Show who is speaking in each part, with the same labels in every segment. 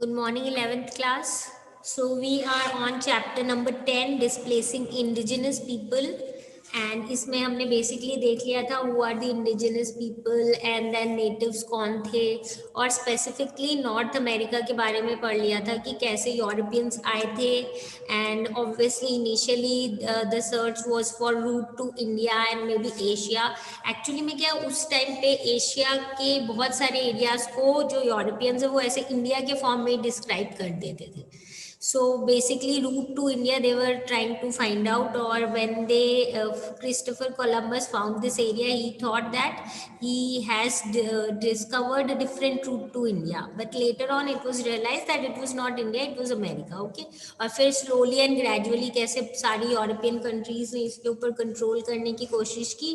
Speaker 1: Good morning, 11th class. So, we are on chapter number 10, Displacing Indigenous People. And इसमें हमने basically देख लिया था who are the indigenous people and then natives कौन थे, और स्पेसिफिकली नॉर्थ अमेरिका के बारे में पढ़ लिया था कि कैसे यूरोपियंस आए थे. And obviously initially the search was for route to India and maybe एशिया. एक्चुअली में क्या उस टाइम पे एशिया के बहुत सारे एरियाज को जो यूरोपियंस है वो ऐसे इंडिया के फॉर्म में डिस्क्राइब कर देते थे. So basically route to India they were trying to find out, or when Christopher Columbus found this area, he thought that he has discovered a different route to India, but later on it was realized that it was not India, it was America. Okay, और फिर slowly and gradually कैसे सारी European countries ने इसके ऊपर control करने की कोशिश की,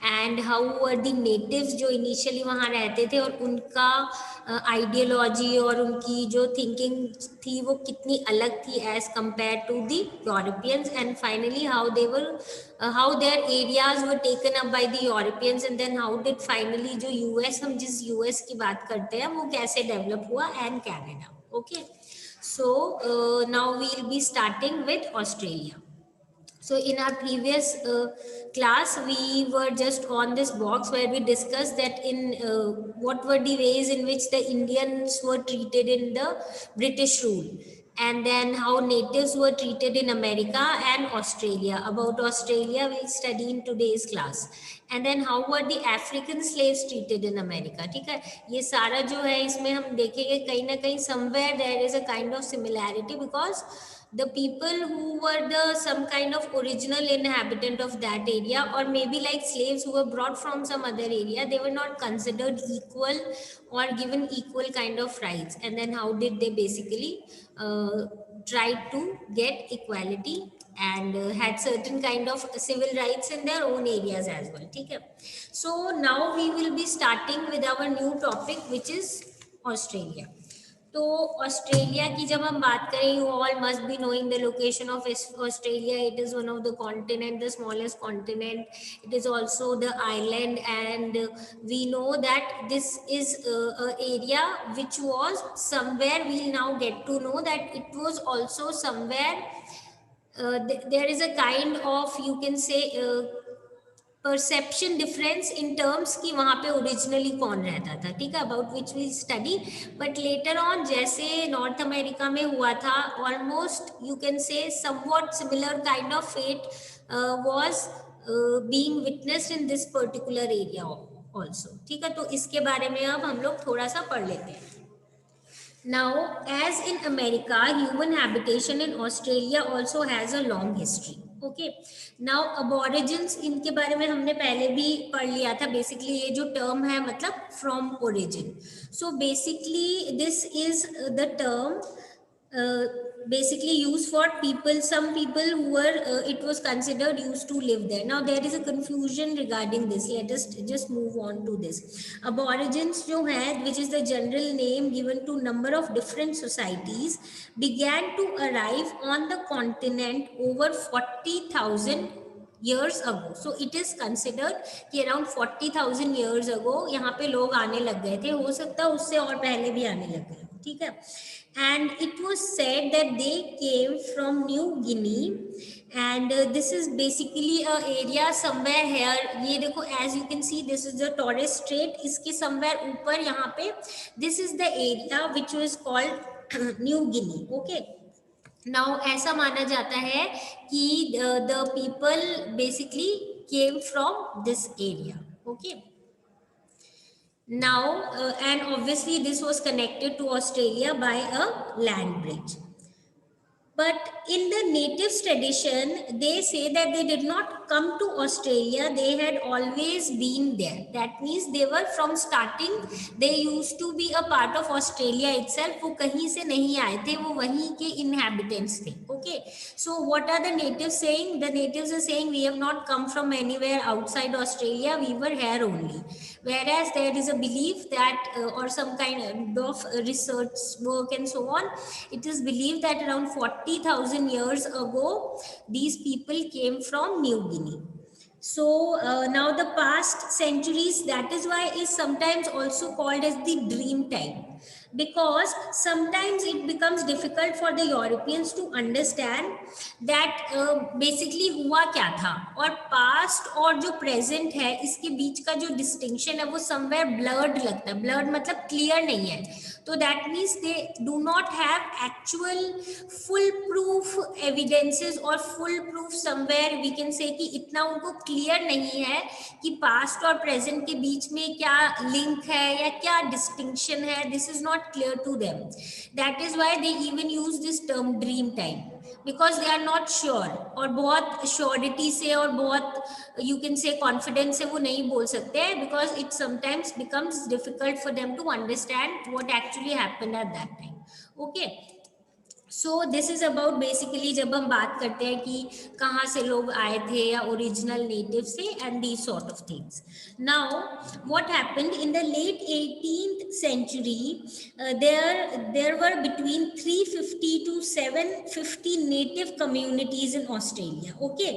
Speaker 1: and how were the natives जो इनिशियली वहाँ रहते थे और उनका आइडियोलॉजी और उनकी जो थिंकिंग थी वो कितनी अलग थी as compare to the Europeans, and finally how they were how their areas were taken up by the Europeans, and then how did finally जो यूएस, हम जिस यूएस की बात करते हैं वो कैसे डेवलप हुआ, and Canada. Okay, so now we will be starting with Australia. So in our previous class, we were just on this box where we discussed that in what were the ways in which the Indians were treated in the British rule, and then how natives were treated in America and Australia. About Australia, we'll study in today's class. And then how were the African slaves treated in America. ठीक है, ये सारा जो है इसमें हम देखेंगे कहीं ना कहीं somewhere there is a kind of similarity, because the people who were the some kind of original inhabitant of that area, or maybe like slaves who were brought from some other area, they were not considered equal or given equal kind of rights. And then how did they basically try to get equality and had certain kind of civil rights in their own areas as well. Okay, so now we will be starting with our new topic, which is Australia. तो Australia की जब हम बात करें, you all must be knowing the location of Australia. It is one of the continent, the smallest continent. It is also the island, and we know that this is area which was somewhere. We now get to know that it was also somewhere there is a kind of, you can say, perception difference in terms कि वहाँ पे originally कौन रहता था. ठीक है, about which we study. But later on जैसे North America में हुआ था, almost you can say somewhat similar kind of fate was being witnessed in this particular area also. ठीक है, तो इसके बारे में अब हम लोग थोड़ा सा पढ़ लेते हैं. Now, as in America, human habitation in Australia also has a long history. Okay. Now, aborigines, इनके बारे में हमने पहले भी पढ़ लिया था. Basically, ये जो term है मतलब from origin. So basically, this is the term basically used for people, some people who were it was considered used to live there. Now there is a confusion regarding this. Let us just move on to this. Aborigines जो है, which is the general name given to number of different societies, began to arrive on the continent over 40,000 years ago. So it is considered कि around 40,000 years ago यहाँ पे लोग आने लग गए थे. हो सकता है उससे और पहले भी आने लग गए. ठीक है, and it was said that they came from New Guinea, and this is basically a area somewhere here. ये देखो, as you can see, this is the Torres Strait. इसके somewhere ऊपर यहाँ पे this is the area which was called New Guinea. Okay. Now ऐसा माना जाता है कि the people basically came from this area. Okay. Now, and obviously this was connected to Australia by a land bridge. But in the natives tradition, they say that they did not come to Australia, they had always been there. That means they were from starting, they used to be a part of Australia itself. वो कहीं से नहीं आए थे, वो वहीं के inhabitants थे. Okay, so what are the natives saying? The natives are saying we have not come from anywhere outside Australia, we were here only. Whereas there is a belief that or some kind of research work and so on, it is believed that around 40,000 years ago these people came from New Guinea. So now the past centuries, that is why is sometimes also called as the dream time. because sometimes it becomes difficult for the Europeans to understand that basically हुआ क्या था, और past और जो present है इसके बीच का जो distinction है वो somewhere blurred लगता है. blurred मतलब clear नहीं है. तो that means they do not have actual full proof evidences or full proof somewhere we can say कि इतना उनको clear नहीं है कि past और present के बीच में क्या link है या क्या distinction है. This is not clear to them. That is why they even use this term dream time, because they are not sure, और बहुत श्योरिटी से और बहुत you can say confidence से वो नहीं बोल सकते हैं, because it sometimes becomes difficult for them to understand what actually happened at that time. Okay, so this is about basically जब हम बात करते हैं कि कहाँ से लोग आए थे या ओरिजिनल नेटिव से and these sort of things. Now what happened in the late 18th century, there were between 350 to 750 native communities in Australia. Okay,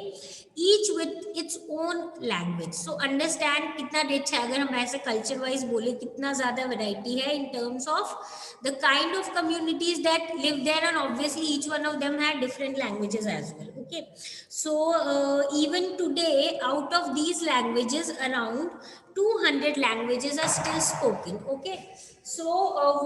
Speaker 1: each with its own language. So understand कितना rich है, अगर हम ऐसे culture wise बोले कितना ज्यादा variety है in terms of the kind of communities that live there, and obviously each one of them had different languages as well. Okay, so even today out of these languages around 200 languages are still spoken. Okay, so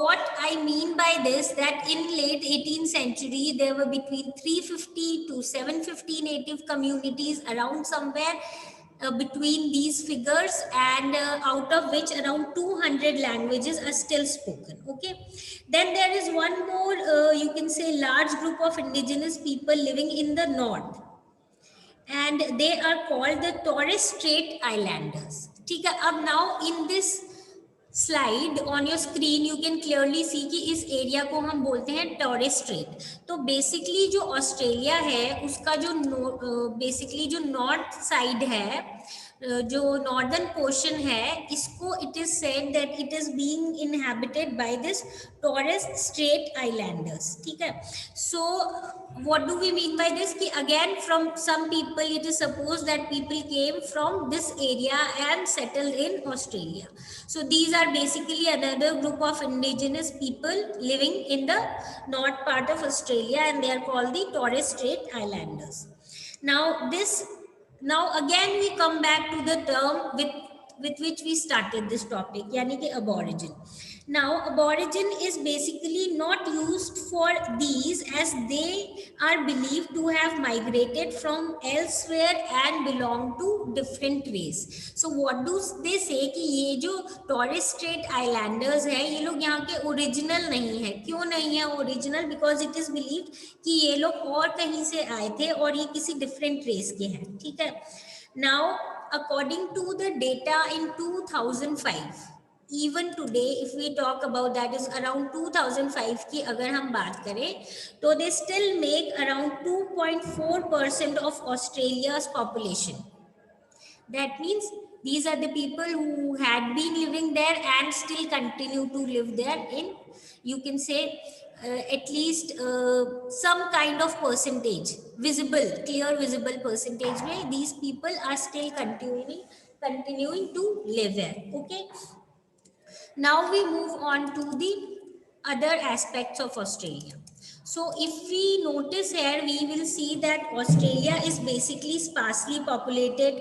Speaker 1: what I mean by this, that in late 18th century there were between 350 to 750 native communities around somewhere between these figures, and out of which around 200 languages are still spoken. Okay, then there is one more you can say large group of indigenous people living in the north, and they are called the Torres Strait Islanders. ठीक है, अब now in this slide on your screen you can clearly see कि इस area को हम बोलते हैं Torres Strait. तो बेसिकली जो ऑस्ट्रेलिया है उसका जो बेसिकली जो नॉर्थ साइड है, जो नॉर्दर्न पोर्शन है, इसको it is said that it is being inhabited by this Torres Strait islanders. ठीक है, सो what do we mean by this? Ki again from some people it is supposed that people came from this area and settled in Australia. So these are basically another group of indigenous people living in the north part of Australia, and they are called the Torres Strait Islanders. Now again we come back to the term with which we started this topic, yani ki aborigine. Now aborigine is basically not used for these, as they are believed to have migrated from elsewhere and belong to different race. So what do they say कि ये जो Torres Strait Islanders है ये लोग यहाँ के original नहीं है. क्यों नहीं है original? Because it is believed कि ये लोग और कहीं से आए थे और ये किसी डिफरेंट रेस के हैं. ठीक है, now according to the data in 2005, even today if we talk about, that is around 2005 की अगर हम बात करें तो they still make around 2.4% of Australia's population. That means these are the people who had been living there and still continue to live there in, you can say at least some kind of percentage, visible, clear visible percentage where these people are still continuing to live there. Okay, now we move on to the other aspects of Australia. So if we notice here, we will see that Australia is basically sparsely populated.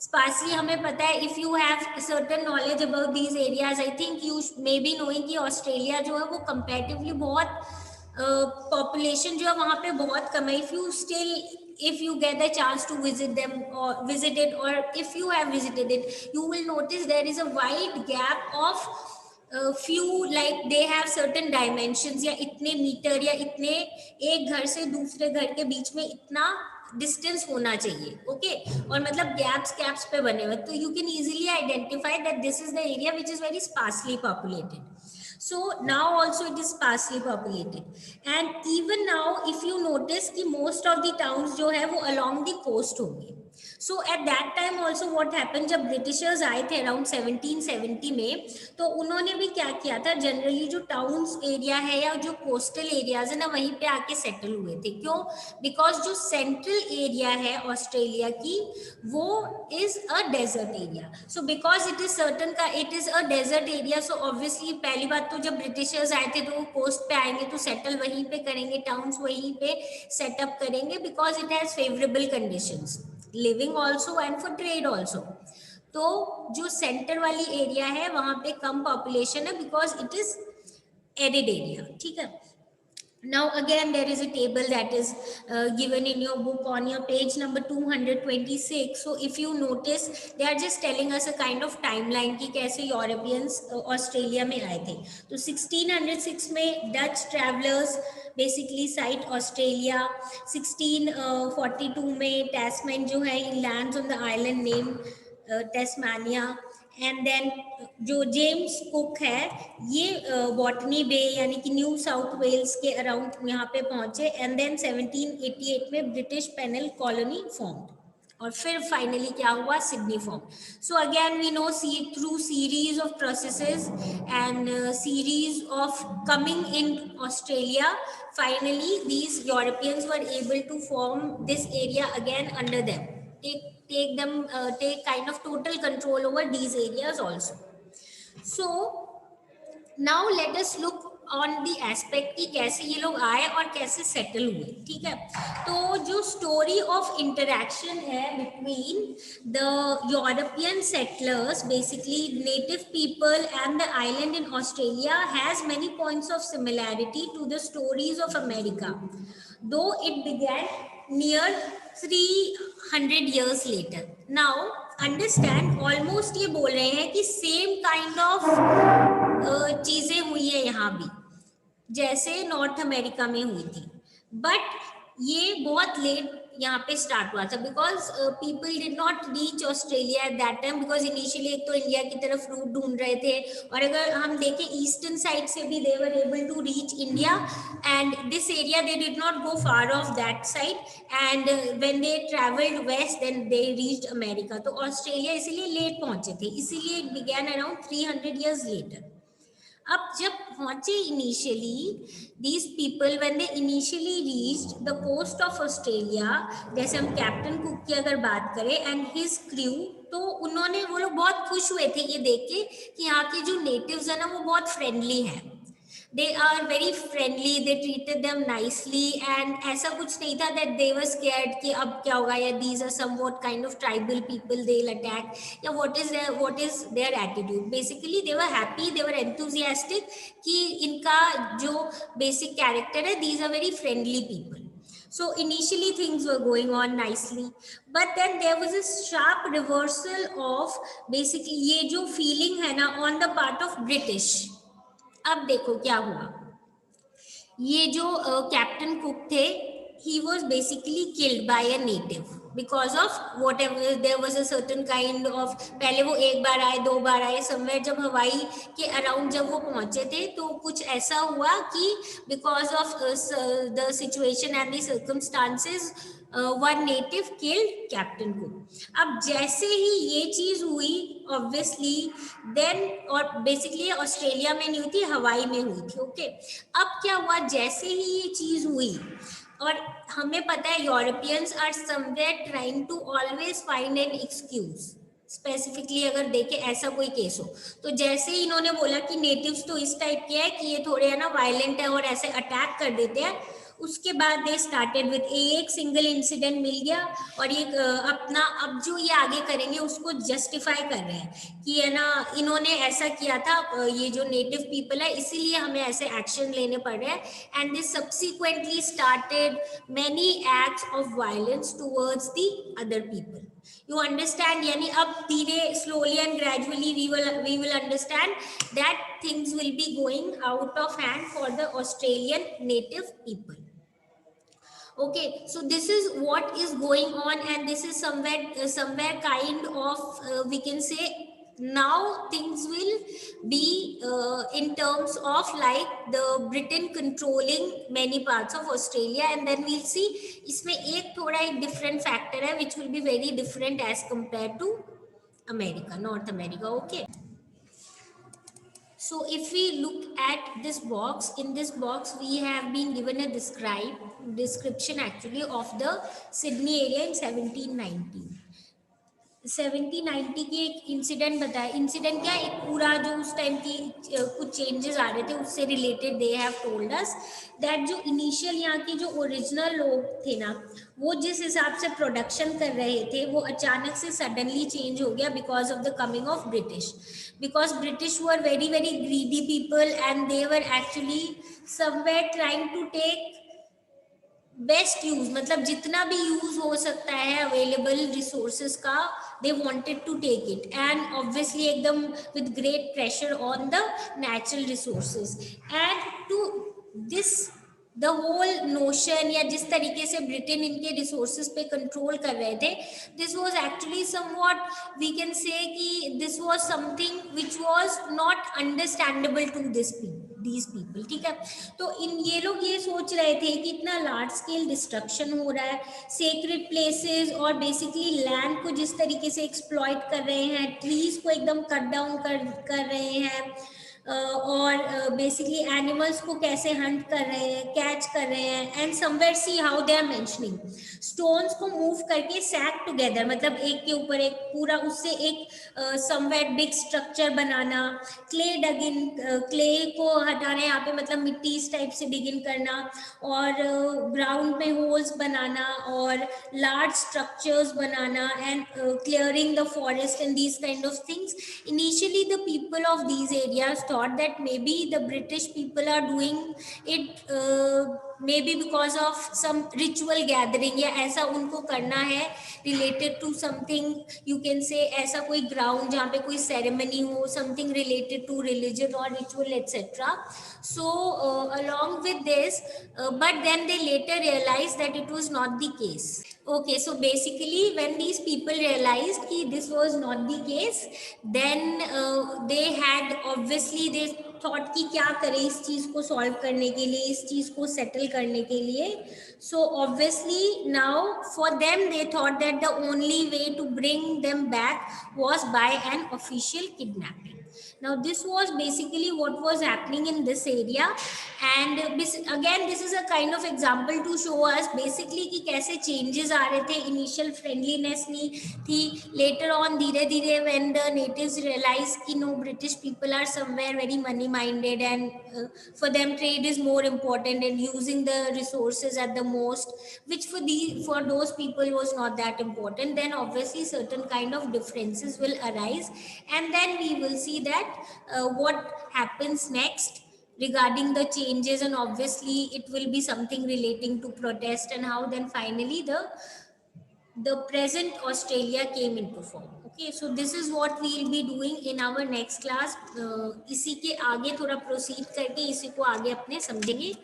Speaker 1: Sparsely हमें पता है, if you have certain knowledge about these areas, I think you may be knowing कि Australia जो है वो comparatively बहुत population जो है वहाँ पे बहुत कम है. If you get the chance to visit them or visit it, or if you have visited it, you will notice there is a wide gap of few, like they have certain dimensions, या इतने metre या इतने एक घर से दूसरे घर के बीच में इतना डिस्टेंस होना चाहिए. ओके, और मतलब गैप्स पे बने हुए, तो you can easily identify that this is the area which is very sparsely populated. So now also it is sparsely populated, and even now if you notice कि most of the towns जो है वो along the coast होंगे. So at that time also what happen, जब britishers आए थे around 1770 में, तो उन्होंने भी क्या किया था, जनरली जो टाउन्स एरिया है या जो कोस्टल एरियाज है ना, वहीं पे आके सेटल हुए थे। क्यों? बिकॉज जो सेंट्रल एरिया है ऑस्ट्रेलिया की, वो is a desert area. So because it is certain का it is a desert area, so obviously पहली बात तो जब ब्रिटिशर्स आए थे तो वो कोस्ट पे आएंगे तो सेटल वहीं पे करेंगे, टाउन्स वहीं पे सेटअप करेंगे, because it has favourable conditions living also and for trade also. तो जो सेंटर वाली एरिया है वहां पे कम पॉपुलेशन है, because it is arid area. ठीक है। Now again there is a table that is given in your book on your page number 226. So if you notice, they are just telling us a kind of timeline कि कैसे Europeans Australia में आए थे। तो 1606 में Dutch travellers basically sight Australia. 1642 में Tasman जो है lands on the island name Tasmania. And then जो जेम्स कुक है ये बॉटनी बे यानी कि न्यू साउथ वेल्स के अराउंड यहाँ पे पहुंचे। एंड देन 1788 में ब्रिटिश पेनल कॉलोनी फॉर्म, और फिर फाइनली क्या हुआ, Sydney form. So again we know see through series of processes and series of coming in Australia, finally these Europeans were able to form this area again under them, take kind of total control over these areas also. So now let us look on the aspect कि कैसे ये लोग आए और कैसे settle हुए। ठीक है। तो जो स्टोरी ऑफ इंटरेक्शन है between the European settlers, basically native people and the island in Australia, has many points of similarity to the stories of America, though it began near 300 years later. Now understand, almost ये बोल रहे हैं कि same kind of चीजें हुई है यहाँ भी जैसे नॉर्थ अमेरिका में हुई थी, बट ये बहुत लेट यहाँ पे स्टार्ट हुआ था, because people did not reach Australia eight that time, because initially एक तो इंडिया की तरफ रूट ढूंढ रहे थे, और अगर हम देखें ईस्टर्न साइड से भी they were able to reach India, and this area they did not go far of that side, and when they travelled west then they reached America. तो ऑस्ट्रेलिया इसीलिए लेट पहुंचे थे, इसीलिए it began around 300 years later. अब जब पहुंचे initially, these people when they initially reached the coast of Australia, जैसे हम कैप्टन कुक की अगर बात करें एंड हिज क्रू, तो उन्होंने वो लोग बहुत खुश हुए थे ये देख के कि यहाँ के जो नेटिव्स है ना वो बहुत फ्रेंडली हैं, they are very friendly, they treated them nicely, and ऐसा कुछ नहीं था दैट दे वर स्केयर्ड कि अब क्या होगा, या these are somewhat kind of tribal people, they will attack, या what is their attitude. Basically they were happy, they were enthusiastic कि इनका जो बेसिक कैरेक्टर है, these are very friendly people. So initially things were going on nicely, but then there was a sharp reversal of basically ये जो feeling है ना on the part of British। अब देखो क्या हुआ, ये जो कैप्टन कुक थे, he was basically killed by a native because of whatever, there was a certain kind of, पहले वो एक बार आए दो बार आए, somewhere जब हवाई के अराउंड जब वो पहुंचे थे तो कुछ ऐसा हुआ कि because of the situation and the circumstances, one native killed captain cook. अब जैसे ही ये चीज हुई ऑब्वियसली देन, और बेसिकली ऑस्ट्रेलिया में नहीं हुई थी, हवाई में हुई थी। ओके, अब क्या हुआ, जैसे ही ये चीज हुई, और हमें पता है Europeans are somewhere trying to always find an excuse, specifically अगर देखें ऐसा कोई केस हो, तो जैसे ही इन्होंने बोला कि नेटिव्स तो इस टाइप के हैं कि ये थोड़े है ना वायलेंट है और ऐसे अटैक कर देते हैं, उसके बाद दे स्टार्टेड विद एक सिंगल इंसिडेंट मिल गया, और ये अपना अब जो ये आगे करेंगे उसको जस्टिफाई कर रहे हैं कि है ना इन्होंने ऐसा किया था, ये जो नेटिव पीपल है इसीलिए हमें ऐसे एक्शन लेने पड़ रहे हैं, and they subsequently started many acts of violence towards the other people. You understand, यानी अब धीरे slowly and gradually we will understand that things will be going out of hand for the Australian native people. Okay, so this is what is going on, and this is somewhere kind of we can say now things will be in terms of like the Britain controlling many parts of Australia, and then we'll see इसमें एक थोड़ा एक different factor है which will be very different as compared to America, North America. Okay. So if we look at this box, in this box we have been given a description actually of the Sydney area in 1790. 1790 की एक incident बताया. Incident क्या, एक पूरा जो उस time की कुछ चेंजेस आ रहे थे उससे related they have told us that जो इनिशियल यहाँ के जो ओरिजिनल लोग थे ना, वो जिस हिसाब से प्रोडक्शन कर रहे थे वो अचानक से सडनली चेंज हो गया because of the coming of British. Because British were very very greedy people and they were actually somewhere trying to take best use, मतलब जितना भी यूज हो सकता है अवेलेबल रिसोर्सेज का, they wanted to take it and obviously एकदम with great pressure on the natural resources and to this the whole notion, या जिस तरीके से ब्रिटेन इनके रिसोर्सेज पे कंट्रोल कर रहे थे, this was actually somewhat we can say कि this was something which was not understandable to these people. ठीक है, तो इन ये लोग ये सोच रहे थे कि इतना लार्ज स्केल डिस्ट्रक्शन हो रहा है, सेक्रेड प्लेसेस और बेसिकली लैंड को जिस तरीके से एक्सप्लॉइट कर रहे हैं, ट्रीज को एकदम कट डाउन कर रहे हैं, और बेसिकली एनिमल्स को कैसे हंट कर रहे हैं, कैच कर रहे हैं, and somewhere see how they are mentioning stones को मूव करके सैक टुगेदर, मतलब एक के ऊपर एक पूरा उससे एक समवेयर बिग स्ट्रक्चर बनाना, क्ले डगिन, क्ले को हटाना यहाँ पे, मतलब मिट्टी इस टाइप से बिगिन करना, और ग्राउंड में होल्स बनाना और large structures banana and clearing the forest and these kind of things. Initially the people of these areas thought that maybe the British people are doing it maybe because of some ritual gathering, या ऐसा उनको करना है related to something, you can say ऐसा कोई ground जहाँ पे कोई ceremony हो, something related to religion or ritual etc. So along with this but then they later realized that it was not the case. Okay, so basically when these people realized that this was not the case, then they had obviously they thought कि क्या करें इस चीज को solve करने के लिए, इस चीज को सेटल करने के लिए. So obviously now for them they thought that the only way to bring them back was by an official kidnapping. Now this was basically what was happening in this area, and again this is a kind of example to show us basically कि कैसे changes आ रहे थे. Initial friendliness नहीं थी, later on धीरे धीरे when the natives realized कि no, British people are somewhere very money minded and for them trade is more important and using the resources at the most, which for those people was not that important, then obviously certain kind of differences will arise, and then we will see that what happens next regarding the changes, and obviously it will be something relating to protest and how then finally the present Australia came into form. Okay, so this is what we will be doing in our next class. इसी के आगे थोड़ा proceed करके इसी को आगे अपने समझेंगे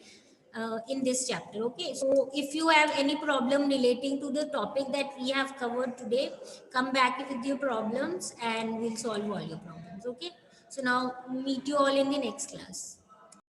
Speaker 1: in this chapter. Okay, so if you have any problem relating to the topic that we have covered today, come back with your problems and we'll solve all your problems. Okay, so now meet you all in the next class.